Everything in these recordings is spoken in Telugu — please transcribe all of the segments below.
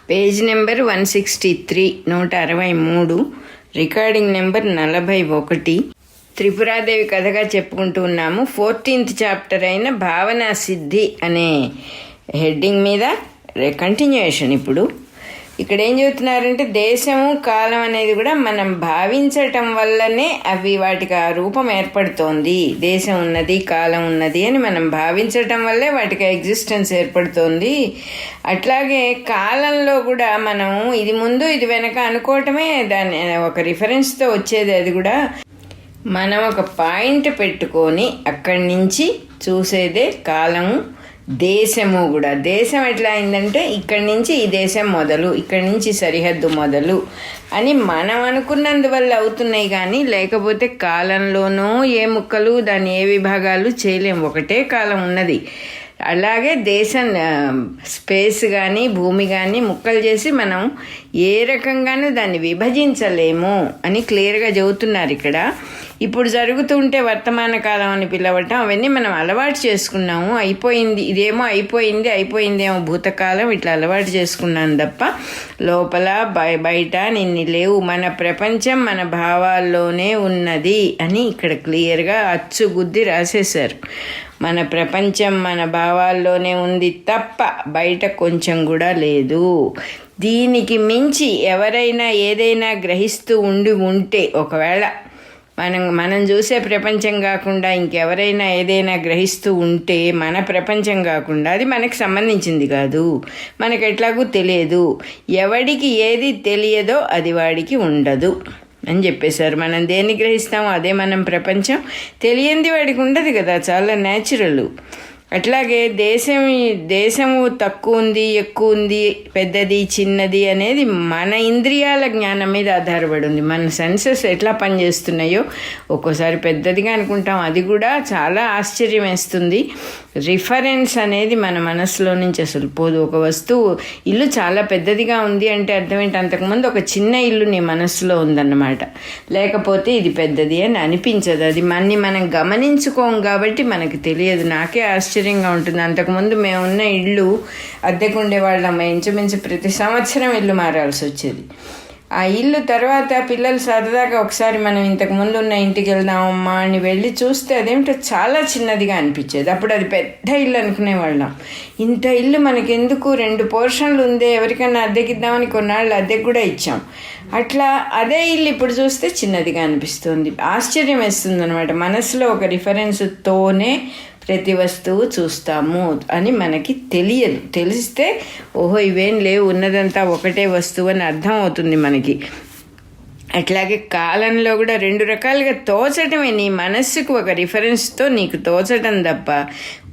Page number 163, 163, recording number 41. Tripura Devi కథగా చెప్పుకుంటూ ఉన్నాము. 14th చాప్టర్ అయిన భావనా సిద్ధి అనే హెడ్డింగ్ మీద కంటిన్యూయేషన్. ఇప్పుడు ఇక్కడ ఏం చెబుతున్నారంటే, దేశము కాలం అనేది కూడా మనం భావించటం వల్లనే అవి వాటికి ఆ రూపం ఏర్పడుతోంది. దేశం ఉన్నది, కాలం ఉన్నది అని మనం భావించటం వల్లే వాటికి ఎగ్జిస్టెన్స్ ఏర్పడుతోంది. అట్లాగే కాలంలో కూడా మనం ఇది ముందు ఇది వెనక అనుకోవటమే దాని ఒక రిఫరెన్స్తో వచ్చేది. అది కూడా మనం ఒక పాయింట్ పెట్టుకొని అక్కడి నుంచి చూసేదే కాలము. దేశము కూడా, దేశం ఎట్లా అయిందంటే ఇక్కడి నుంచి ఈ దేశం మొదలు, ఇక్కడి నుంచి సరిహద్దు మొదలు అని మనం అనుకున్నందువల్ల అవుతున్నాయి. కానీ లేకపోతే కాలంలోనూ ఏ ముక్కలు దాన్ని ఏ విభాగాలు చేయలేము, ఒకటే కాలం ఉన్నది. అలాగే దేశం స్పేస్ కానీ భూమి కానీ ముక్కలు చేసి మనం ఏ రకంగానూ దాన్ని విభజించలేము అని క్లియర్గా చెబుతున్నారు ఇక్కడ. ఇప్పుడు జరుగుతుంటే వర్తమాన కాలం అని పిలవటం అవన్నీ మనం అలవాటు చేసుకున్నాము. అయిపోయింది, ఇదేమో అయిపోయిందేమో భూతకాలం, ఇట్లా అలవాటు చేసుకున్నాను తప్ప లోపల బయట నిన్ని లేవు. మన ప్రపంచం మన భావాల్లోనే ఉన్నది అని ఇక్కడ క్లియర్గా అచ్చుగుద్ది రాసేశారు. మన ప్రపంచం మన భావాల్లోనే ఉంది తప్ప బయట కొంచెం కూడా లేదు. దీనికి ఎవరైనా ఏదైనా గ్రహిస్తూ ఉంటే, ఒకవేళ మనం చూసే ప్రపంచం కాకుండా ఇంకెవరైనా ఏదైనా గ్రహిస్తూ ఉంటే, మన ప్రపంచం కాకుండా అది మనకు సంబంధించింది కాదు, మనకు ఎట్లాగూ తెలియదు. ఎవడికి ఏది తెలియదో అది వాడికి ఉండదు అని చెప్పేశారు. మనం దేన్ని గ్రహిస్తామో అదే మనం ప్రపంచం. తెలియంది వాడికి ఉండదు కదా, చాలా న్యాచురల్. అట్లాగే దేశము తక్కువ ఉంది, ఎక్కువ ఉంది, పెద్దది చిన్నది అనేది మన ఇంద్రియాల జ్ఞానం మీద ఆధారపడి ఉంది. మన సెన్సెస్ ఎట్లా పనిచేస్తున్నాయో ఒక్కోసారి పెద్దదిగా అనుకుంటాం, అది కూడా చాలా ఆశ్చర్యం వేస్తుంది. రిఫరెన్స్ అనేది మన మనసులో నుంచి అసలు పోదు. ఒక వస్తువు, ఇల్లు చాలా పెద్దదిగా ఉంది అంటే అర్థం ఏంటి, అంతకుముందు ఒక చిన్న ఇల్లు నీ మనసులో ఉందన్నమాట. లేకపోతే ఇది పెద్దది అని అనిపించదు. అది మనం గమనించుకోం కాబట్టి మనకు తెలియదు. నాకే ఆశ్చర్యంగా ఉంటుంది. అంతకుముందు మేమున్న ఇల్లు అద్దెకు ఉండేవాళ్ళం. ఇంచుమించు ప్రతి సంవత్సరం ఇల్లు మారాల్సి వచ్చేది. ఆ ఇల్లు తర్వాత పిల్లలు సరదాగా ఒకసారి మనం ఇంతకుముందు ఉన్న ఇంటికి వెళ్దామమ్మా అని వెళ్ళి చూస్తే అదేమిటో చాలా చిన్నదిగా అనిపించేది. అప్పుడు అది పెద్ద ఇల్లు అనుకునేవాళ్ళం. ఇంత ఇల్లు మనకెందుకు, 2 పోర్షన్లు ఉందే, ఎవరికైనా అద్దెకిద్దామని కొన్నాళ్ళు అద్దెకు కూడా ఇచ్చాం. అట్లా అదే ఇల్లు ఇప్పుడు చూస్తే చిన్నదిగా అనిపిస్తుంది. ఆశ్చర్యం వేస్తుంది అనమాట. మనసులో ఒక రిఫరెన్స్తోనే ప్రతి వస్తువు చూస్తాము అని మనకి తెలియదు. తెలిస్తే ఓహో ఇవేం లేవు, ఉన్నదంతా ఒకటే వస్తువు అని అర్థం అవుతుంది మనకి. అట్లాగే కాలంలో కూడా 2 రకాలుగా తోచటమే. నీ మనస్సుకు ఒక రిఫరెన్స్తో నీకు తోచటం తప్ప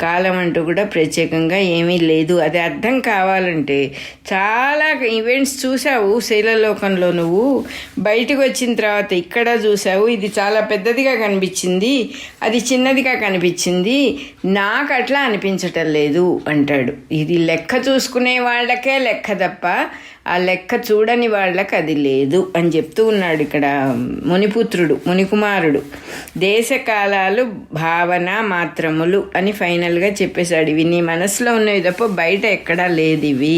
కాలం అంటూ కూడా ప్రత్యేకంగా ఏమీ లేదు. అది అర్థం కావాలంటే చాలా ఈవెంట్స్ చూసావు శైలలోకంలో. నువ్వు బయటకు వచ్చిన తర్వాత ఇక్కడ చూసావు, ఇది చాలా పెద్దదిగా కనిపించింది, అది చిన్నదిగా కనిపించింది, నాకు అట్లా అనిపించటం లేదు అంటాడు. ఇది లెక్క చూసుకునే వాళ్ళకే లెక్క తప్ప ఆ లెక్క చూడని వాళ్ళకి అది లేదు అని చెప్తూ ఉన్నాడు ఇక్కడ మునికుమారుడు. దేశకాలాలు భావన మాత్రములు అని ఫైనల్గా చెప్పేశాడు. ఇవి నీ మనసులో ఉన్నవి తప్ప బయట ఎక్కడా లేదు, ఇవి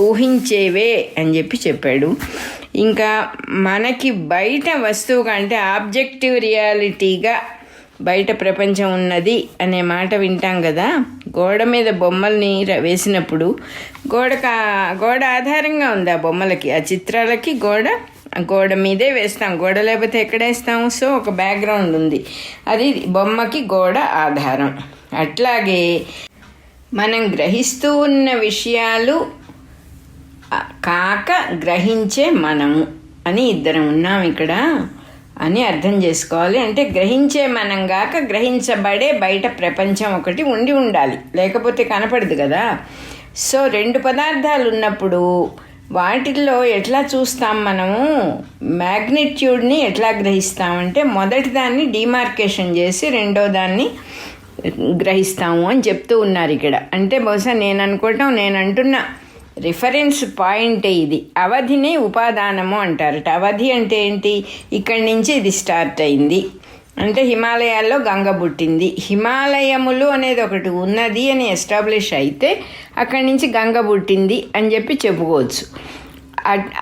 ఊహించేవే అని చెప్పాడు. ఇంకా మనకి బయట వస్తువుగా అంటే ఆబ్జెక్టివ్ రియాలిటీగా బయట ప్రపంచం ఉన్నది అనే మాట వింటాం కదా. గోడ మీద బొమ్మల్ని వేసినప్పుడు గోడ ఆధారంగా ఉంది ఆ బొమ్మలకి, ఆ చిత్రాలకి. గోడ మీదే వేస్తాం, గోడ లేకపోతే ఎక్కడ వేస్తాము. సో ఒక బ్యాక్గ్రౌండ్ ఉంది, అది బొమ్మకి గోడ ఆధారం. అట్లాగే మనం గ్రహిస్తూ ఉన్న విషయాలు కాక గ్రహించే మనము అని ఇద్దరం ఉన్నాం ఇక్కడ అని అర్థం చేసుకోవాలి. అంటే గ్రహించే మనం గాక గ్రహించబడే బయట ప్రపంచం ఒకటి ఉండాలి, లేకపోతే కనపడదు కదా. సో 2 పదార్థాలు ఉన్నప్పుడు వాటిల్లో ఎట్లా చూస్తాం మనము, మ్యాగ్నిట్యూడ్ని ఎట్లా గ్రహిస్తామంటే మొదటి దాన్ని డిమార్కేషన్ చేసి రెండో దాన్ని గ్రహిస్తాము అని చెప్తూ ఉన్నారు ఇక్కడ. అంటే బహుశా నేను అంటున్నా రిఫరెన్స్ పాయింటే ఇది. అవధిని ఉపాదానము అంటారట. అవధి అంటే ఏంటి, ఇక్కడి నుంచి ఇది స్టార్ట్ అయింది, అంటే హిమాలయాల్లో గంగ పుట్టింది, హిమాలయములు అనేది ఒకటి ఉన్నది అని ఎస్టాబ్లిష్ అయితే అక్కడి నుంచి గంగ పుట్టింది అని చెప్పి చెప్పుకోవచ్చు.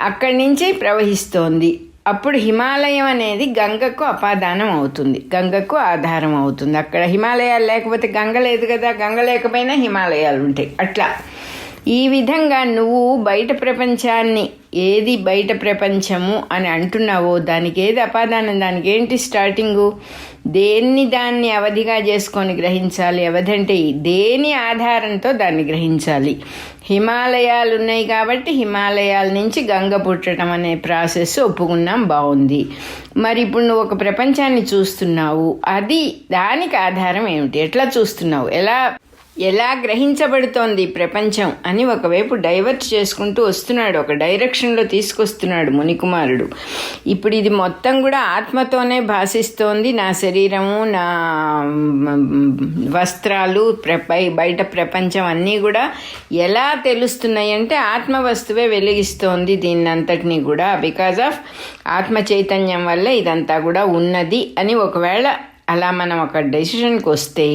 అక్కడి నుంచి ప్రవహిస్తోంది. అప్పుడు హిమాలయం అనేది గంగకు అపాదానం అవుతుంది, గంగకు ఆధారం అవుతుంది. అక్కడ హిమాలయాలు లేకపోతే గంగ లేదు కదా, గంగ లేకపోయినా హిమాలయాలు ఉంటాయి. అట్లా ఈ విధంగా నువ్వు బయట ప్రపంచాన్ని, ఏది బయట ప్రపంచము అని అంటున్నావో దానికి ఏది అపాదానం, దానికి ఏంటి స్టార్టింగు, దాన్ని అవధిగా చేసుకొని గ్రహించాలి. అవధి అంటే దేని ఆధారంతో దాన్ని గ్రహించాలి. హిమాలయాలు ఉన్నాయి కాబట్టి హిమాలయాల నుంచి గంగ పుట్టడం అనే ప్రాసెస్ ఒప్పుకున్నాం, బాగుంది. మరి ఇప్పుడు నువ్వు ఒక ప్రపంచాన్ని చూస్తున్నావు, అది దానికి ఆధారం ఏమిటి, ఎట్లా చూస్తున్నావు, ఎలా గ్రహించబడుతోంది ప్రపంచం అని ఒకవైపు డైవర్ట్ చేసుకుంటూ వస్తున్నాడు, ఒక డైరెక్షన్లో తీసుకొస్తున్నాడు మునికుమారుడు. ఇప్పుడు ఇది మొత్తం కూడా ఆత్మతోనే భాషిస్తోంది. నా శరీరము, నా వస్త్రాలు, బయట ప్రపంచం అన్నీ కూడా ఎలా తెలుస్తున్నాయి అంటే ఆత్మ వస్తువే వెలిగిస్తోంది దీన్నంతటినీ కూడా. బికాజ్ ఆఫ్ ఆత్మ చైతన్యం వల్ల ఇదంతా కూడా ఉన్నది అని ఒకవేళ అలా మనం ఒక డెసిషన్కి వస్తే,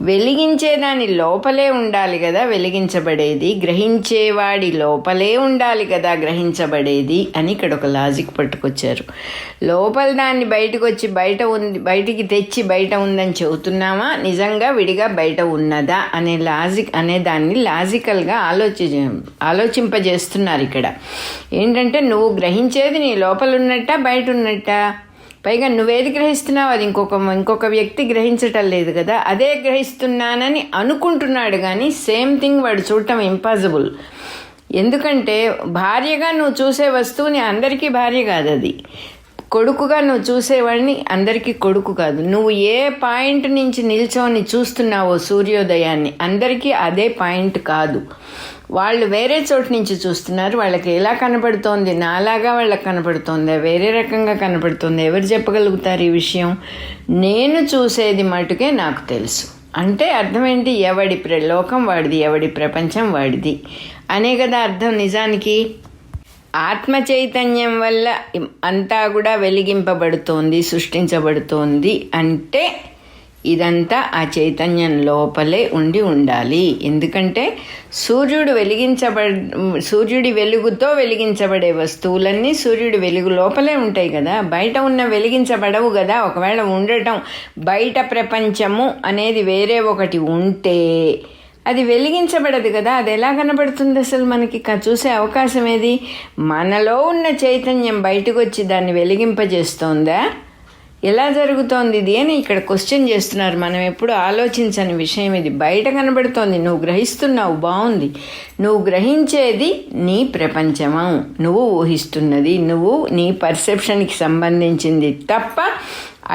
వెలిగించేదాని లోపలే ఉండాలి కదా వెలిగించబడేది, గ్రహించేవాడి లోపలే ఉండాలి కదా గ్రహించబడేది అని ఇక్కడ ఒక లాజిక్ పట్టుకొచ్చారు. లోపల దాన్ని బయటకు వచ్చి బయటికి తెచ్చి బయట ఉందని చెబుతున్నామా, నిజంగా విడిగా బయట ఉన్నదా అనే దాన్ని లాజికల్గా ఆలోచింపజేస్తున్నారు ఇక్కడ. ఏంటంటే నువ్వు గ్రహించేది నీ లోపల ఉన్నట్టా బయట ఉన్నట్టా, పైగా నువ్వేది గ్రహిస్తున్నావు అది ఇంకొక వ్యక్తి గ్రహించటం లేదు కదా, అదే గ్రహిస్తున్నానని అనుకుంటున్నాడు. కానీ సేమ్ థింగ్ వాడు చూడటం ఇంపాసిబుల్. ఎందుకంటే భార్యగా నువ్వు చూసే వస్తువుని అందరికీ భార్య కాదు, అది కొడుకుగా నువ్వు చూసేవాడిని అందరికీ కొడుకు కాదు. నువ్వు ఏ పాయింట్ నుంచి నిల్చొని చూస్తున్నావో సూర్యోదయాన్ని అందరికీ అదే పాయింట్ కాదు. వాళ్ళు వేరే చోటు నుంచి చూస్తున్నారు, వాళ్ళకి ఎలా కనపడుతోంది, నాలాగా వాళ్ళకి కనపడుతోందా, వేరే రకంగా కనపడుతుంది. ఎవరు చెప్పగలుగుతారు ఈ విషయం? నేను చూసేది మటుకే నాకు తెలుసు. అంటే అర్థం ఏంటి, ఎవడి లోకం వాడిది, ఎవడి ప్రపంచం వాడిది అనే కదా అర్థం. నిజానికి ఆత్మ చైతన్యం వల్ల అంతా కూడా వెలిగింపబడుతోంది, సృష్టించబడుతోంది అంటే ఇదంతా ఆ చైతన్యం లోపలే ఉండాలి. ఎందుకంటే సూర్యుడి వెలుగుతో వెలిగించబడే వస్తువులన్నీ సూర్యుడి వెలుగు లోపలే ఉంటాయి కదా, బయట ఉన్న వెలిగించబడవు కదా. ఒకవేళ ఉండటం బయట ప్రపంచము అనేది వేరే ఒకటి ఉంటే అది వెలిగించబడదు కదా, అది ఎలా కనబడుతుంది అసలు మనకి చూసే అవకాశం ఏది? మనలో ఉన్న చైతన్యం బయటకు వచ్చి దాన్ని వెలిగింపజేస్తోందా, ఎలా జరుగుతోంది ఇది అని ఇక్కడ క్వశ్చన్ చేస్తున్నారు. మనం ఎప్పుడు ఆలోచించని విషయం ఇది. బయట కనబడుతోంది, నువ్వు గ్రహిస్తున్నావు, బాగుంది. నువ్వు గ్రహించేది నీ ప్రపంచము, నువ్వు ఊహిస్తున్నది, నువ్వు నీ పర్సెప్షన్కి సంబంధించింది తప్ప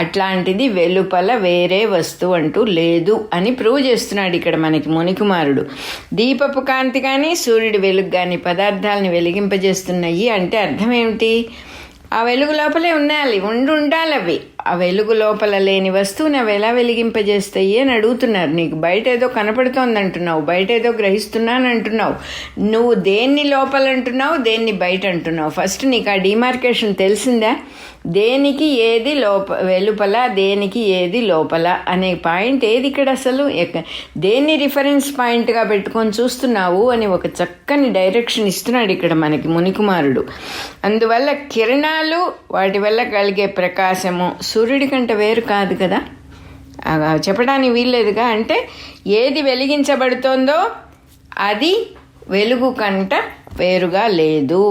అట్లాంటిది వెలుపల వేరే వస్తువు అంటూ లేదు అని ప్రూవ్ చేస్తున్నాడు ఇక్కడ మనకి మునికుమారుడు. దీపపు కాంతి కానీ సూర్యుడి వెలుగు కానీ పదార్థాలని వెలిగింపజేస్తున్నాయి అంటే అర్థం ఏమిటి? ఆ వెలుగు లోపలే ఉండాలి అవి. ఆ వెలుగు లోపల లేని వస్తువుని అవి ఎలా వెలిగింపజేస్తాయి అని అడుగుతున్నారు. నీకు బయట ఏదో కనపడుతోంది అంటున్నావు, బయట ఏదో గ్రహిస్తున్నాను అంటున్నావు. నువ్వు దేన్ని లోపల అంటున్నావు, దేన్ని బయట అంటున్నావు? ఫస్ట్ నీకు ఆ డిమార్కేషన్ తెలిసిందా? దేనికి ఏది వెలుపల, దేనికి ఏది లోపల అనే పాయింట్ ఏది ఇక్కడ అసలు? దేన్ని రిఫరెన్స్ పాయింట్గా పెట్టుకొని చూస్తున్నావు అని ఒక చక్కని డైరెక్షన్ ఇస్తున్నాడు ఇక్కడ మనకి మునికుమారుడు. అందువల్ల కిరణాలు, వాటి వల్ల కలిగే ప్రకాశము సూర్యుడి కంటే వేరు కాదు కదా, చెప్పడానికి వీల్లేదుగా. అంటే ఏది వెలిగించబడుతోందో అది వెలుగు కంట వేరుగా లేదు.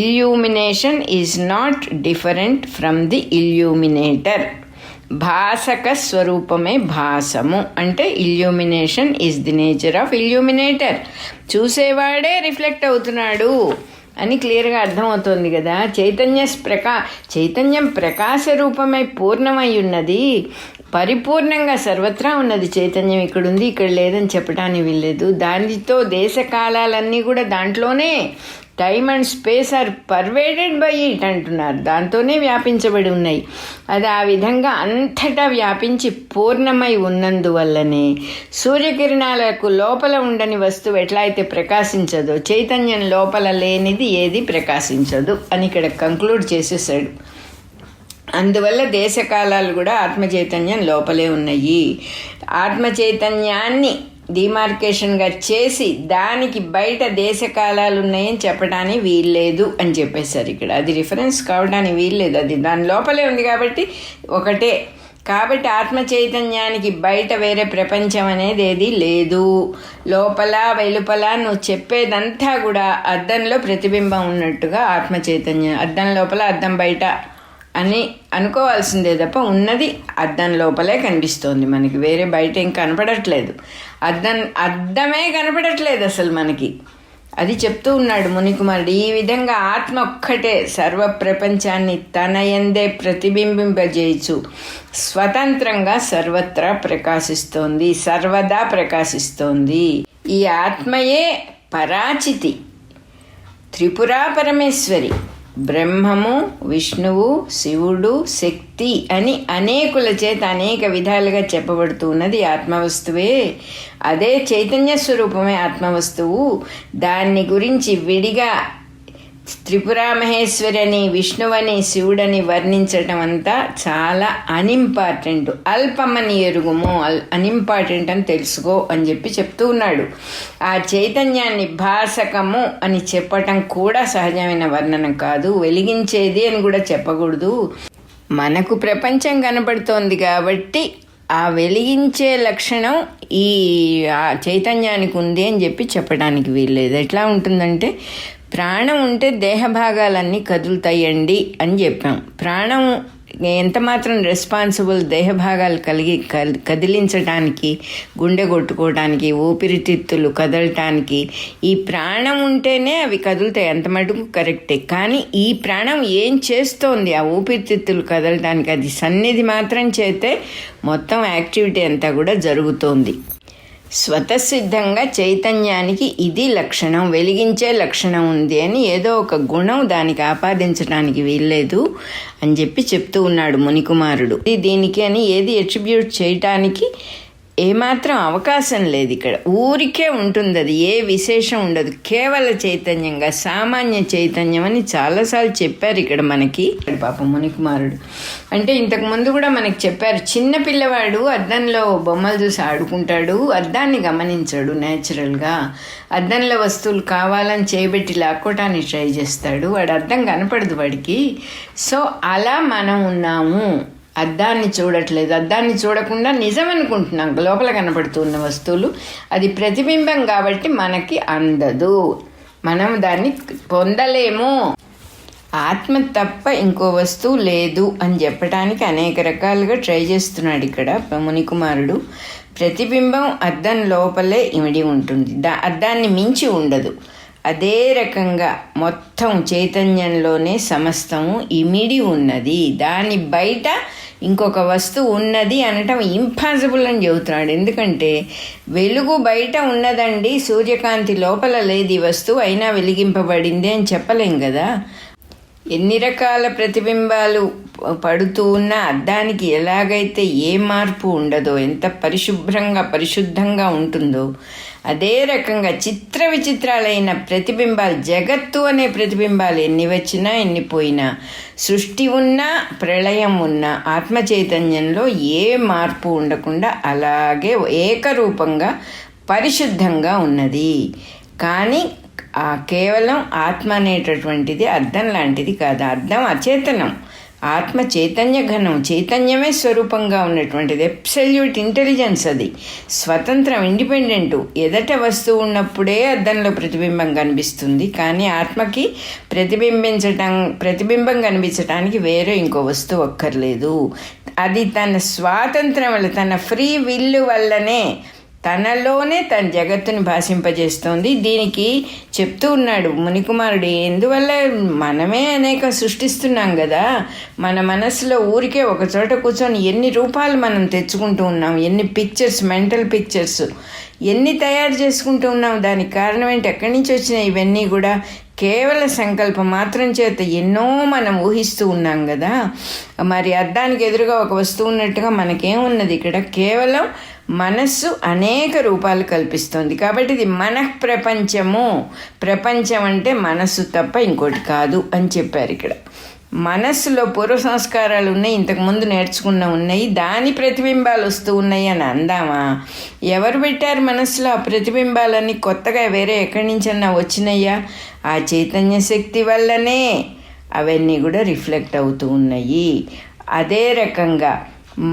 Illumination is not different from the illuminator. భాసక స్వరూపమే భాసము. అంటే illumination is the nature of illuminator. చూసేవాడే రిఫ్లెక్ట్ అవుతున్నాడు అని క్లియర్గా అర్థమవుతుంది కదా. చైతన్యం ప్రకాశ రూపమై పూర్ణమై ఉన్నది, పరిపూర్ణంగా సర్వత్రా ఉన్నది చైతన్యం. ఇక్కడుంది, ఇక్కడ లేదని చెప్పడానికి వీల్లేదు. దానితో దేశకాలాలన్నీ కూడా దాంట్లోనే, time and space are pervaded by it అంటున్నారు, దాంతోనే వ్యాపించబడి ఉన్నాయి. అది ఆ విధంగా అంతటా వ్యాపించి పూర్ణమై ఉన్నందువల్లనే సూర్యకిరణాలకు లోపల ఉండని వస్తువు ఎట్లా అయితే ప్రకాశించదో, చైతన్యం లోపల లేనిది ఏది ప్రకాశించదు అని ఇక్కడ కంక్లూడ్ చేసేసాడు. అందువల్ల దేశకాలాలు కూడా ఆత్మ చైతన్యం లోపలే ఉన్నాయి. ఆత్మ చైతన్యాన్ని డిమార్కేషన్గా చేసి దానికి బయట దేశకాలాలు ఉన్నాయని చెప్పడానికి వీల్లేదు అని చెప్పేశారు ఇక్కడ. అది రిఫరెన్స్ కావడానికి వీల్లేదు, అది దాని లోపలే ఉంది కాబట్టి ఒకటే. కాబట్టి ఆత్మ చైతన్యానికి బయట వేరే ప్రపంచం అనేది ఏది లేదు. లోపల వెలుపల నువ్వు చెప్పేదంతా కూడా అద్దంలో ప్రతిబింబం ఉన్నట్టుగా ఆత్మ చైతన్యం, అద్దం లోపల అద్దం బయట అని అనుకోవాల్సిందే తప్ప ఉన్నది అద్దం లోపలే కనిపిస్తోంది మనకి, వేరే బయట ఏం కనపడట్లేదు. అద్దమే కనపడట్లేదు అసలు మనకి. అది చెప్తూ ఉన్నాడు మునికుమారుడు. ఈ విధంగా ఆత్మ ఒక్కటే సర్వ ప్రపంచాన్ని తన యందే ప్రతిబింబింపజేయచ్చు స్వతంత్రంగా సర్వత్రా ప్రకాశిస్తోంది, సర్వదా ప్రకాశిస్తోంది. ఈ ఆత్మయే పరాచితి, త్రిపురా పరమేశ్వరి, బ్రహ్మము, విష్ణువు, శివుడు, శక్తి అని అనేకుల చేత అనేక విధాలుగా చెప్పబడుతూ ఉన్నది ఆత్మవస్తువే. అదే చైతన్య స్వరూపమే ఆత్మవస్తువు. దాన్ని గురించి విడిగా త్రిపురామహేశ్వరి అని, విష్ణువని, శివుడని వర్ణించటం అంతా చాలా అన్ఇంపార్టెంట్. అల్పమని ఎరుగుము, అన్ఇంపార్టెంట్ అని తెలుసుకో అని చెప్తూ ఉన్నాడు. ఆ చైతన్యాన్ని భాసకము అని చెప్పటం కూడా సహజమైన వర్ణన కాదు, వెలిగించేది అని కూడా చెప్పకూడదు. మనకు ప్రపంచం కనబడుతోంది కాబట్టి ఆ వెలిగించే లక్షణం ఈ చైతన్యానికి ఉంది అని చెప్పడానికి వీల్లేదు. ఎట్లా ఉంటుందంటే, ప్రాణం ఉంటే దేహభాగాలన్నీ కదులుతాయండి అని చెప్పాం. ప్రాణం ఎంత మాత్రం రెస్పాన్సిబుల్ దేహభాగాలు కదిలించడానికి, గుండె కొట్టుకోవడానికి, ఊపిరితిత్తులు కదలటానికి. ఈ ప్రాణం ఉంటేనే అవి కదులుతాయి, అంత మటుకు కరెక్టే. కానీ ఈ ప్రాణం ఏం చేస్తోంది ఆ ఊపిరితిత్తులు కదలటానికి? అది సన్నిధి మాత్రం చేతే మొత్తం యాక్టివిటీ అంతా కూడా జరుగుతోంది. స్వతసిద్ధంగా చైతన్యానికి ఇది లక్షణం, వెలిగించే లక్షణం ఉంది అని ఏదో ఒక గుణం దానికి ఆపాదించడానికి వీల్లేదు అని చెప్తూ ఉన్నాడు మునికుమారుడు. దీనికి అని ఏది అట్రిబ్యూట్ చేయటానికి ఏమాత్రం అవకాశం లేదు ఇక్కడ. ఊరికే ఉంటుంది, అది ఏ విశేషం ఉండదు, కేవల చైతన్యంగా సామాన్య చైతన్యం అని చాలాసార్లు చెప్పారు ఇక్కడ మనకి. పాపం మునికుమారుడు అంటే ఇంతకు ముందు కూడా మనకి చెప్పారు, చిన్న పిల్లవాడు అద్దంలో బొమ్మలు చూసి ఆడుకుంటాడు, అద్దాన్ని గమనించాడు. న్యాచురల్గా అద్దంలో వస్తువులు కావాలని చేయబెట్టి లాక్కోవటానికి ట్రై చేస్తాడు, వాడు అద్దం కనపడదు వాడికి. సో అలా మనం ఉన్నాము, అద్దాన్ని చూడట్లేదు, అద్దాన్ని చూడకుండా నిజం అనుకుంటున్నాం లోపల కనపడుతున్న వస్తువులు. అది ప్రతిబింబం కాబట్టి మనకి అందదు, మనం దాన్ని పొందలేము. ఆత్మ తప్ప ఇంకో వస్తువు లేదు అని చెప్పడానికి అనేక రకాలుగా ట్రై చేస్తున్నాడు ఇక్కడ మునికుమారుడు. ప్రతిబింబం అద్దం లోపలే ఇమిడి ఉంటుంది, అద్దాన్ని మించి ఉండదు. అదే రకంగా మొత్తం చైతన్యంలోనే సమస్తము ఇమిడి ఉన్నది, దాని బయట ఇంకొక వస్తువు ఉన్నది అనటం ఇంపాసిబుల్ అని చెబుతున్నాడు. ఎందుకంటే వెలుగు బయట ఉన్నదండి, సూర్యకాంతి లోపల లేదు ఈ వస్తువు, అయినా వెలిగింపబడింది అని చెప్పలేం కదా. ఎన్ని రకాల ప్రతిబింబాలు పడుతూ ఉన్న అద్దానికి ఎలాగైతే ఏ మార్పు ఉండదో, ఎంత పరిశుద్ధంగా ఉంటుందో, అదే రకంగా చిత్ర విచిత్రాలైన ప్రతిబింబాలు, జగత్తు అనే ప్రతిబింబాలు ఎన్ని వచ్చినా ఎన్ని పోయినా, సృష్టి ఉన్నా ప్రళయం ఉన్నా ఆత్మ చైతన్యంలో ఏ మార్పు ఉండకుండా అలాగే ఏకరూపంగా పరిశుద్ధంగా ఉన్నది. కానీ కేవలం ఆత్మ అనేటటువంటిది అద్దం లాంటిది కాదు. అద్దం అచేతనం, ఆత్మ చైతన్య ఘనం, చైతన్యమే స్వరూపంగా ఉన్నటువంటిది, అబ్సల్యూట్ ఇంటెలిజెన్స్. అది స్వతంత్రం, ఇండిపెండెంటు. ఎదట వస్తువు ఉన్నప్పుడే అద్దంలో ప్రతిబింబం కనిపిస్తుంది, కానీ ఆత్మకి ప్రతిబింబం కనిపించడానికి వేరే ఇంకో వస్తువు అక్కర్లేదు. అది తన స్వాతంత్రం వల్ల, తన ఫ్రీ విల్లు వల్లనే తనలోనే తన జగత్తుని భాషింపజేస్తోంది. దీనికి చెప్తూ ఉన్నాడు మునికుమారుడు, ఎందువల్ల మనమే అనేక సృష్టిస్తున్నాం కదా, మన మనసులో ఊరికే ఒక చోట కూర్చొని ఎన్ని రూపాలు మనం తెచ్చుకుంటూ ఉన్నాం, ఎన్ని పిక్చర్స్, మెంటల్ పిక్చర్స్ ఎన్ని తయారు చేసుకుంటూ ఉన్నాం. దానికి కారణం ఏంటి? ఎక్కడి నుంచి వచ్చినాయి ఇవన్నీ కూడా? కేవల సంకల్పం మాత్రం చేత ఎన్నో మనం ఊహిస్తూ ఉన్నాం కదా. మరి అద్దానికి ఎదురుగా ఒక వస్తువు ఉన్నట్టుగా మనకేమున్నది ఇక్కడ? కేవలం మనస్సు అనేక రూపాలు కల్పిస్తుంది. కాబట్టి ఇది మనఃప్రపంచము. ప్రపంచం అంటే మనస్సు తప్ప ఇంకోటి కాదు అని చెప్పారు ఇక్కడ. మనస్సులో పూర్వ సంస్కారాలు ఉన్నాయి, ఇంతకుముందు నేర్చుకున్న ఉన్నాయి, దాని ప్రతిబింబాలు వస్తూ ఉన్నాయి అని అందామా? ఎవరు పెట్టారు మనస్సులో ఆ ప్రతిబింబాలన్నీ? కొత్తగా వేరే ఎక్కడి నుంచన్నా వచ్చినాయా? ఆ చైతన్య శక్తి వల్లనే అవన్నీ కూడా రిఫ్లెక్ట్ అవుతూ ఉన్నాయి. అదే రకంగా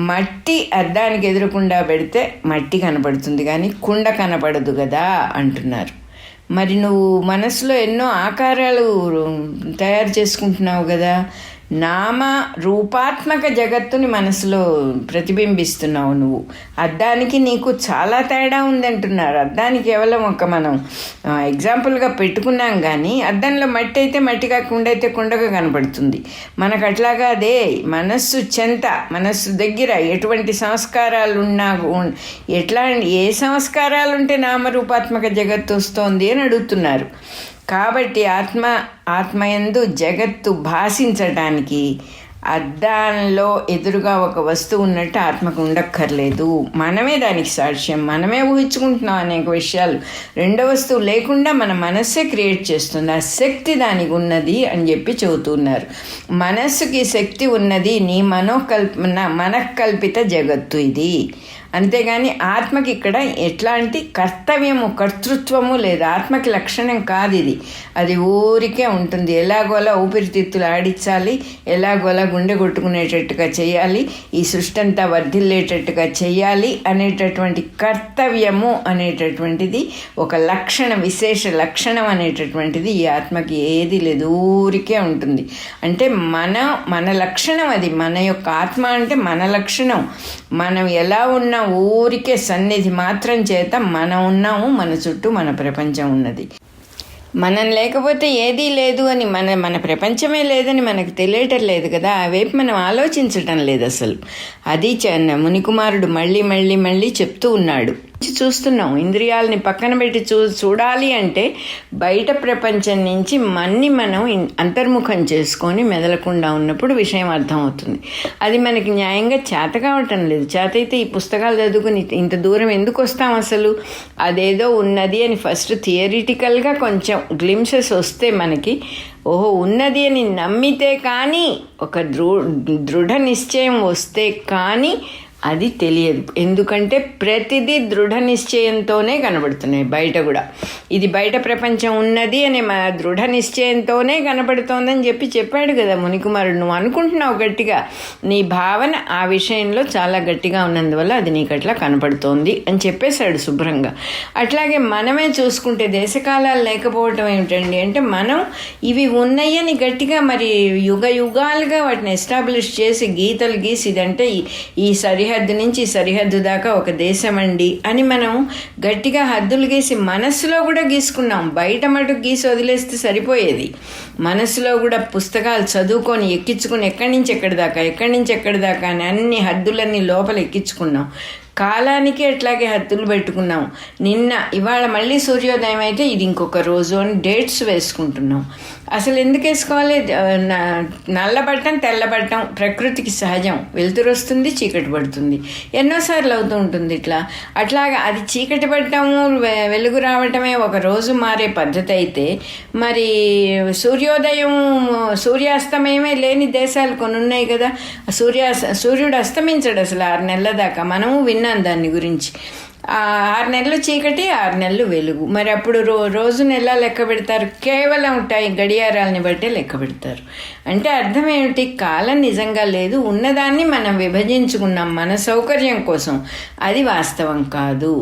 మట్టి అద్దానికి ఎదురకుండా పెడితే మట్టి కనపడుతుంది కానీ కుండ కనపడదు కదా అంటున్నారు. మరి నువ్వు మనసులో ఎన్నో ఆకారాలు తయారు చేసుకుంటున్నావు కదా, నామ రూపాత్మక జగత్తుని మనసులో ప్రతిబింబిస్తున్నావు నువ్వు. అద్దానికి నీకు చాలా తేడా ఉందంటున్నారు. అద్దానికి కేవలం ఒక మనం ఎగ్జాంపుల్గా పెట్టుకున్నాం కానీ అద్దంలో మట్టి అయితే మట్టి కాకుండా అయితే కుండగా కనపడుతుంది. మనకు అట్లాగా అదే మనస్సు చెంత, మనస్సు దగ్గర ఎటువంటి సంస్కారాలు ఉన్నా ఎట్లా ఏ సంస్కారాలు ఉంటే నామరూపాత్మక జగత్తు వస్తోంది అని అడుగుతున్నారు. కాబట్టి ఆత్మయందు జగత్తు భాషించటానికి అద్దంలో ఎదురుగా ఒక వస్తువు ఉన్నట్టు ఆత్మకు ఉండక్కర్లేదు. మనమే దానికి సాక్ష్యం, మనమే ఊహించుకుంటున్నాం అనేక విషయాలు. రెండో వస్తువు లేకుండా మన మనస్సే క్రియేట్ చేస్తుంది. ఆ శక్తి దానికి ఉన్నది అని చెప్పి చెబుతున్నారు. మనస్సుకి శక్తి ఉన్నది, నీ మనఃకల్పిత జగత్తు ఇది. అంతేగాని ఆత్మకి ఇక్కడ ఎట్లాంటి కర్తవ్యము కర్తృత్వము లేదు. ఆత్మకి లక్షణం కాదు ఇది. అది ఊరికే ఉంటుంది. ఎలాగోలా ఊపిరితిత్తులు ఆడించాలి, ఎలాగోలా గుండె కొట్టుకునేటట్టుగా చేయాలి, ఈ సృష్టి అంతా వర్ధిల్లేటట్టుగా చేయాలి అనేటటువంటి కర్తవ్యము అనేటటువంటిది ఒక లక్షణం, విశేష లక్షణం అనేటటువంటిది ఈ ఆత్మకి ఏది లేదు. ఊరికే ఉంటుంది. అంటే మన లక్షణం అది. మన యొక్క ఆత్మ అంటే మన లక్షణం. మనం ఎలా ఉన్నా ఊరికే సన్నిధి మాత్రం చేత మనం ఉన్నాము, మన చుట్టూ మన ప్రపంచం ఉన్నది. మనం లేకపోతే ఏదీ లేదు అని మన ప్రపంచమే లేదని మనకు తెలియటం లేదు కదా. ఆ వైపు మనం ఆలోచించటం లేదు అసలు. అది మునికుమారుడు మళ్ళీ మళ్ళీ మళ్ళీ చెప్తూ ఉన్నాడు. చూస్తున్నాం, ఇంద్రియాలని పక్కన పెట్టి చూడాలి అంటే బయట ప్రపంచం నుంచి మనం అంతర్ముఖం చేసుకొని మెదలకుండా ఉన్నప్పుడు విషయం అర్థమవుతుంది. అది మనకి న్యాయంగా చేత కావటం లేదు. చేత అయితే ఈ పుస్తకాలు చదువుకుని ఇంత దూరం ఎందుకు వస్తాం అసలు? అదేదో ఉన్నది అని ఫస్ట్ థియరిటికల్గా కొంచెం గ్లిమ్సెస్ వస్తే మనకి ఓహో ఉన్నది అని నమ్మితే కానీ, ఒక దృఢ నిశ్చయం వస్తే కానీ అది తెలియదు. ఎందుకంటే ప్రతిదీ దృఢ నిశ్చయంతోనే కనబడుతున్నాయి. బయట కూడా ఇది బయట ప్రపంచం ఉన్నది అని మన దృఢ నిశ్చయంతోనే కనబడుతోందని చెప్పాడు కదా మునికుమారుడు. నువ్వు అనుకుంటున్నావు గట్టిగా, నీ భావన ఆ విషయంలో చాలా గట్టిగా ఉన్నందువల్ల అది నీకు అట్లా కనపడుతోంది అని చెప్పేశాడు శుభ్రంగా. అట్లాగే మనమే చూసుకుంటే దేశకాలాలు లేకపోవటం ఏమిటండి అంటే, మనం ఇవి ఉన్నాయని గట్టిగా మరి యుగాలుగా వాటిని ఎస్టాబ్లిష్ చేసి గీతలు గీసి ఇదంటే ఈ సరిహద్దు నుంచి సరిహద్దు దాకా ఒక దేశం అండి అని మనం గట్టిగా హద్దులు గీసి మనస్సులో కూడా గీసుకున్నాం. బయట మటుకు గీసి వదిలేస్తే సరిపోయేది. మనస్సులో కూడా పుస్తకాలు చదువుకొని ఎక్కించుకుని ఎక్కడి నుంచి ఎక్కడి దాకా అని అన్ని హద్దులన్నీ లోపల ఎక్కించుకున్నాం. కాలానికి అట్లాగే హద్దులు పెట్టుకున్నాం. ఇవాళ మళ్ళీ సూర్యోదయం అయితే ఇది ఇంకొక రోజు అని డేట్స్ వేసుకుంటున్నాం. అసలు ఎందుకు వేసుకోవాలి? నల్లబట్టం తెల్లబట్టం ప్రకృతికి సహజం. వెలుతురు వస్తుంది, చీకటి పడుతుంది, ఎన్నోసార్లు అవుతూ ఉంటుంది ఇట్లా. అట్లాగా అది చీకటి పడటము వెలుగు రావటమే ఒక రోజు మారే పద్ధతి అయితే, మరి సూర్యోదయం సూర్యాస్తమయమే లేని దేశాలు కొన్ని ఉన్నాయి కదా. సూర్యుడు అస్తమించడు అసలు 6 నెలల దాకా. మనము విన్నాం దాని గురించి. 6 నెలలు చీకటి, 6 నెలలు వెలుగు. మరి అప్పుడు రోజును ఎలా లెక్క పెడతారు? కేవలం గడియారాలని బట్టే లెక్క పెడతారు. అంటే అర్థం ఏమిటి? కాలం నిజంగా లేదు, ఉన్నదాన్ని మనం విభజించుకున్నాం మన సౌకర్యం కోసం. అది వాస్తవం కాదు.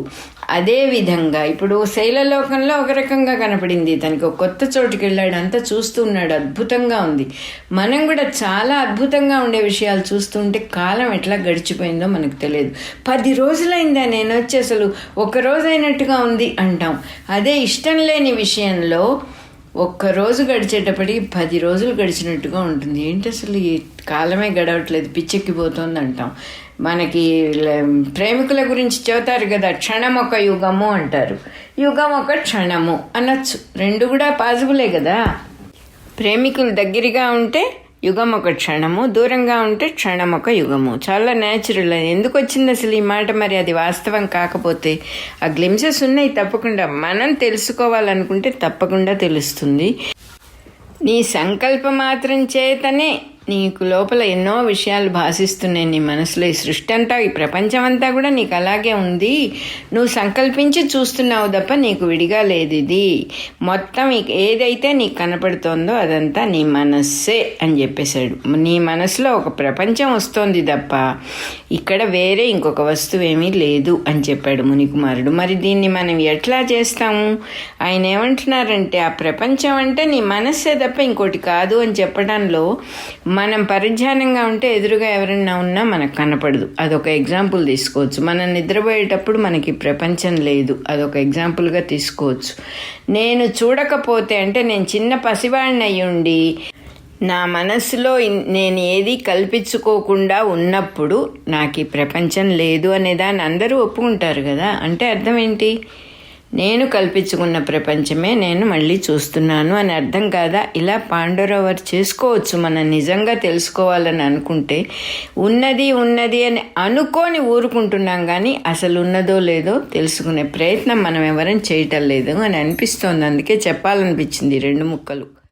అదేవిధంగా ఇప్పుడు శైలలోకంలో ఒక రకంగా కనపడింది తనకి. ఒక కొత్త చోటుకి వెళ్ళాడు, అంతా చూస్తూ ఉన్నాడు, అద్భుతంగా ఉంది. మనం కూడా చాలా అద్భుతంగా ఉండే విషయాలు చూస్తుంటే కాలం ఎట్లా గడిచిపోయిందో మనకు తెలియదు. 10 రోజులైందా నేను వచ్చి, అసలు ఒక్కరోజు అయినట్టుగా ఉంది అంటాం. అదే ఇష్టం లేని విషయంలో ఒక్కరోజు గడిచేటప్పటికి 10 రోజులు గడిచినట్టుగా ఉంటుంది. ఏంటి అసలు ఈ కాలమే గడవట్లేదు, పిచ్చెక్కిపోతుంది అంటాం. మనకి ప్రేమికుల గురించి చెబుతారు కదా, క్షణం ఒక యుగము అంటారు. యుగం ఒక క్షణము అనొచ్చు. రెండు కూడా పాజిబులే కదా. ప్రేమికులు దగ్గరగా ఉంటే యుగం ఒక క్షణము, దూరంగా ఉంటే క్షణం ఒక యుగము. చాలా న్యాచురల్. ఎందుకు వచ్చింది అసలు ఈ మాట? మరి అది వాస్తవం కాకపోతే ఆ గ్లిమ్సెస్ ఉన్నాయి. తప్పకుండా మనం తెలుసుకోవాలనుకుంటే తప్పకుండా తెలుస్తుంది. నీ సంకల్ప మాత్రం చేతనే నీకు లోపల ఎన్నో విషయాలు భాషిస్తున్నాయి నీ మనసులో. ఈ సృష్టి అంతా, ఈ ప్రపంచం అంతా కూడా నీకు అలాగే ఉంది. నువ్వు సంకల్పించి చూస్తున్నావు తప్ప నీకు విడిగా లేదు. ఇది మొత్తం ఏదైతే నీకు కనపడుతోందో అదంతా నీ మనస్సే అని చెప్పేశాడు. నీ మనసులో ఒక ప్రపంచం వస్తోంది తప్ప ఇక్కడ వేరే ఇంకొక వస్తువు ఏమీ లేదు అని చెప్పాడు మునికుమారుడు. మరి దీన్ని మనం ఎట్లా చేస్తాము? ఆయన ఏమంటున్నారంటే ఆ ప్రపంచం అంటే నీ మనస్సే తప్ప ఇంకోటి కాదు అని చెప్పడంలో మనం పరిజ్ఞానంగా ఉంటే ఎదురుగా ఎవరైనా ఉన్నా మనకు కనపడదు. అదొక ఎగ్జాంపుల్ తీసుకోవచ్చు. మనం నిద్రపోయేటప్పుడు మనకి ప్రపంచం లేదు, అదొక ఎగ్జాంపుల్గా తీసుకోవచ్చు. నేను చూడకపోతే అంటే నేను చిన్న పసివాడిని అయ్యుండి నా మనసులో నేను ఏది కల్పించుకోకుండా ఉన్నప్పుడు నాకు ఈ ప్రపంచం లేదు అనేదాన్ని అందరూ ఒప్పుకుంటారు కదా. అంటే అర్థం ఏంటి? నేను కల్పించుకున్న ప్రపంచమే నేను మళ్ళీ చూస్తున్నాను అని అర్థం కాదా? ఇలా పాండోరవర్ చేసుకోవచ్చు. మనం నిజంగా తెలుసుకోవాలని అనుకుంటే. ఉన్నది అని అనుకొని ఊరుకుంటున్నాం కానీ అసలు ఉన్నదో లేదో తెలుసుకునే ప్రయత్నం మనం ఎవరైనా చేయటం లేదు అని అనిపిస్తోంది. అందుకే చెప్పాలనిపించింది 2 ముక్కలు.